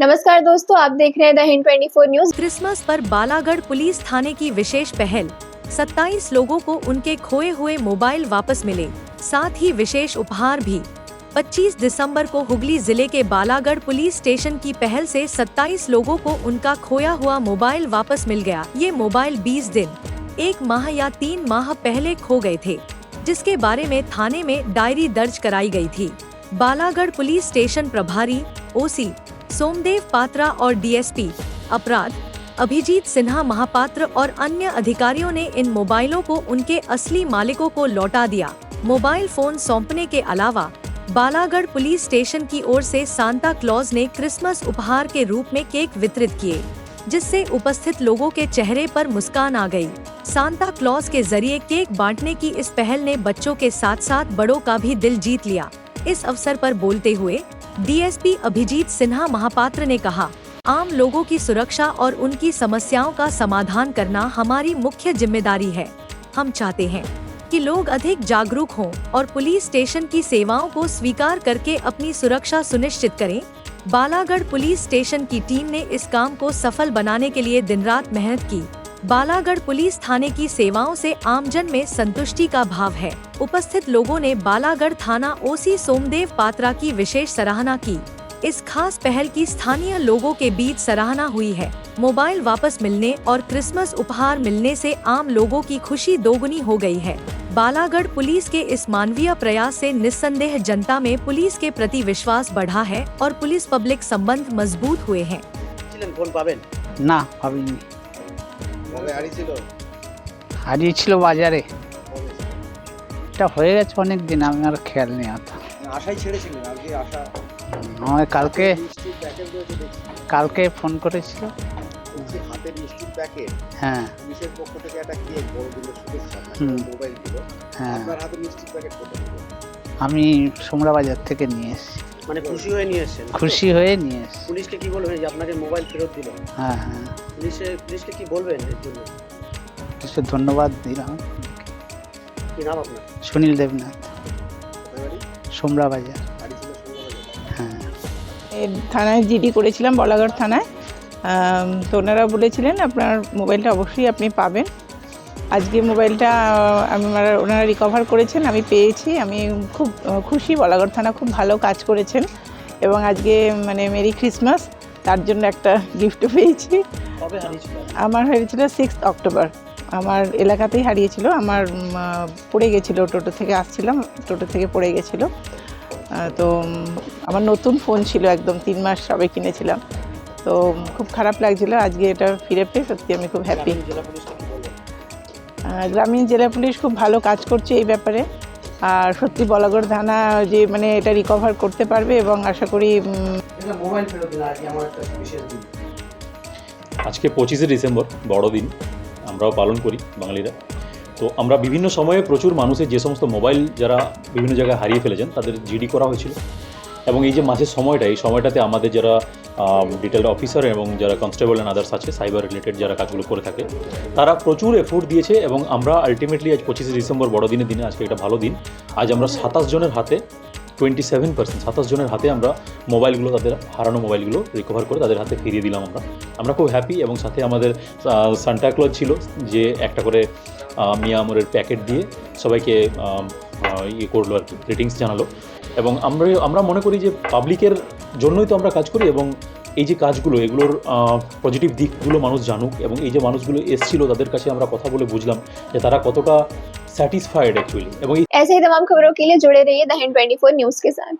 नमस्कार दोस्तों, आप देख रहे हैं द हिंद 24 न्यूज। क्रिसमस पर बालागढ़ पुलिस थाने की विशेष पहल। 27 लोगों को उनके खोए हुए मोबाइल वापस मिले, साथ ही विशेष उपहार भी। 25 दिसंबर को हुगली जिले के बालागढ़ पुलिस स्टेशन की पहल से 27 लोगों को उनका खोया हुआ मोबाइल वापस मिल गया। ये मोबाइल 20 दिन, 1 माह या 3 माह पहले खो गए थे, जिसके बारे में थाने में डायरी दर्ज कराई गई थी। बालागढ़ पुलिस स्टेशन प्रभारी ओसी सोमदेव पात्रा और डीएसपी अपराध अभिजीत सिन्हा महापात्र और अन्य अधिकारियों ने इन मोबाइलों को उनके असली मालिकों को लौटा दिया। मोबाइल फोन सौंपने के अलावा बालागढ़ पुलिस स्टेशन की ओर से सांता क्लॉज ने क्रिसमस उपहार के रूप में केक वितरित किए, जिससे उपस्थित लोगों के चेहरे पर मुस्कान आ गई। सांता क्लॉज के जरिए केक बांटने की इस पहल ने बच्चों के साथ साथ बड़ों का भी दिल जीत लिया। इस अवसर पर बोलते हुए डीएसपी अभिजीत सिन्हा महापात्र ने कहा, आम लोगों की सुरक्षा और उनकी समस्याओं का समाधान करना हमारी मुख्य जिम्मेदारी है। हम चाहते हैं कि लोग अधिक जागरूक हों और पुलिस स्टेशन की सेवाओं को स्वीकार करके अपनी सुरक्षा सुनिश्चित करें। बालागढ़ पुलिस स्टेशन की टीम ने इस काम को सफल बनाने के लिए दिन रात मेहनत की। बालागढ़ पुलिस थाने की सेवाओं से आमजन में संतुष्टि का भाव है। उपस्थित लोगों ने बालागढ़ थाना ओसी सोमदेव पात्रा की विशेष सराहना की। इस खास पहल की स्थानीय लोगों के बीच सराहना हुई है। मोबाइल वापस मिलने और क्रिसमस उपहार मिलने से आम लोगों की खुशी दोगुनी हो गई है। बालागढ़ पुलिस के इस मानवीय प्रयास से निस्संदेह जनता में पुलिस के प्रति विश्वास बढ़ा है और पुलिस पब्लिक संबंध मजबूत हुए हैं। ना ভাবিনি হারিয়েছিল বাজারে, এটা হয়ে গেছে অনেক দিন, আমি আর খেয়াল নেই অত। আশাই ছেড়েছিলেন আজকে আশা আমায় কালকে ফোন করেছিল। হাতে মিষ্টির প্যাকেট, হ্যাঁ পুলিশের পক্ষ থেকে একটা কেক, বড় দিনের শুভেচ্ছা, মোবাইল দিল। হ্যাঁ, আপনার হাতে মিষ্টির প্যাকেট কোথা থেকে? আমি সোমরা বাজার থেকে নিয়ে এসেছি। মানে খুশি হয়ে নিয়ে এসেছেন? খুশি হয়ে নিয়ে এসেছি। পুলিশকে কি বলবেন যে আপনাকে মোবাইল ফেরত দিল? হ্যাঁ হ্যাঁ, পুলিশকে কি বলবেন এর জন্য? পুলিশকে ধন্যবাদ দিলাম। কি নাম আপনার? সুনীল দেবনাথ, কোথায় বাড়ি? সোমরা বাজার। বাড়ি ছিল সোমবাজার। হ্যাঁ, থানায় জিডি করেছিলাম বলাগড় থানায়। তো ওনারা বলেছিলেন আপনার মোবাইলটা অবশ্যই আপনি পাবেন। আজকে মোবাইলটা ওনারা রিকভার করেছেন, আমি পেয়েছি। আমি খুব খুশি, বলাগড় থানা খুব ভালো কাজ করেছেন এবং আজকে মানে মেরি ক্রিসমাস, তার জন্য একটা গিফটও পেয়েছি। কবে হারিয়েছিল? আমার হয়েছিল 6 অক্টোবর। আমার এলাকাতেই হারিয়েছিল। আমার পড়ে গেছিলো, টোটো থেকে আসছিলাম, টোটো থেকে পড়ে গেছিলো। তো আমার নতুন ফোন ছিল, একদম 3 মাস সবে কিনেছিলাম। তো খুব খারাপ লাগছিল, আজকে এটা ফিরে পেয়ে সত্যি আমি খুব হ্যাপি। গ্রামীণ জেলা পুলিশ খুব ভালো কাজ করছে এই ব্যাপারে, আর সত্যি বলাগড় থানা যে মানে এটা রিকভার করতে পারবে এবং আশা করি মোবাইল ফেরত দিল। আজকে আমার একটা বিশেষ দিন। আজকে 25শে ডিসেম্বর, বড়দিন আমরাও পালন করি বাঙালিরা। তো আমরা বিভিন্ন সময়ে প্রচুর মানুষের যে সমস্ত মোবাইল যারা বিভিন্ন জায়গায় হারিয়ে ফেলেছেন তাদের জিডি করা হয়েছিল, এবং এই যে মাঝের সময়টা, এই সময়টাতে আমাদের যারা ডিটেল অফিসার এবং যারা কনস্টেবল অ্যান্ড আদার্স আছে, সাইবার রিলেটেড যারা কাজগুলো করে থাকে, তারা প্রচুর এফোর্ট দিয়েছে এবং আমরা আলটিমেটলি আজ 25শে ডিসেম্বর বড়দিনের দিনে আজকে একটা ভালো দিন। আজ আমরা 27 জনের হাতে 27% জনের হাতে আমরা মোবাইলগুলো, তাদের হারানো মোবাইলগুলো রিকভার করে তাদের হাতে ফিরিয়ে দিলাম। আমরা খুব হ্যাপি, এবং সাথে আমাদের সান্টা ক্লজ ছিল যে একটা করে মিয়া আমরের প্যাকেট দিয়ে সবাইকে ইয়ে করলো আর কি, গ্রিটিংস জানালো। এবং আমরা মনে করি যে পাবলিকের জন্যই তো আমরা কাজ করি, এবং এই যে কাজগুলো, এগুলোর পজিটিভ দিকগুলো মানুষ জানুক, এবং এই যে মানুষগুলো এসেছিল তাদের কাছে আমরা কথা বলে বুঝলাম যে তারা কতটা স্যাটিসফাইড অ্যাকচুয়ালি। এবং ऐसे ही तमाम खबरों के लिए जुड़े रहिए द हिंद 24 न्यूज के साथ।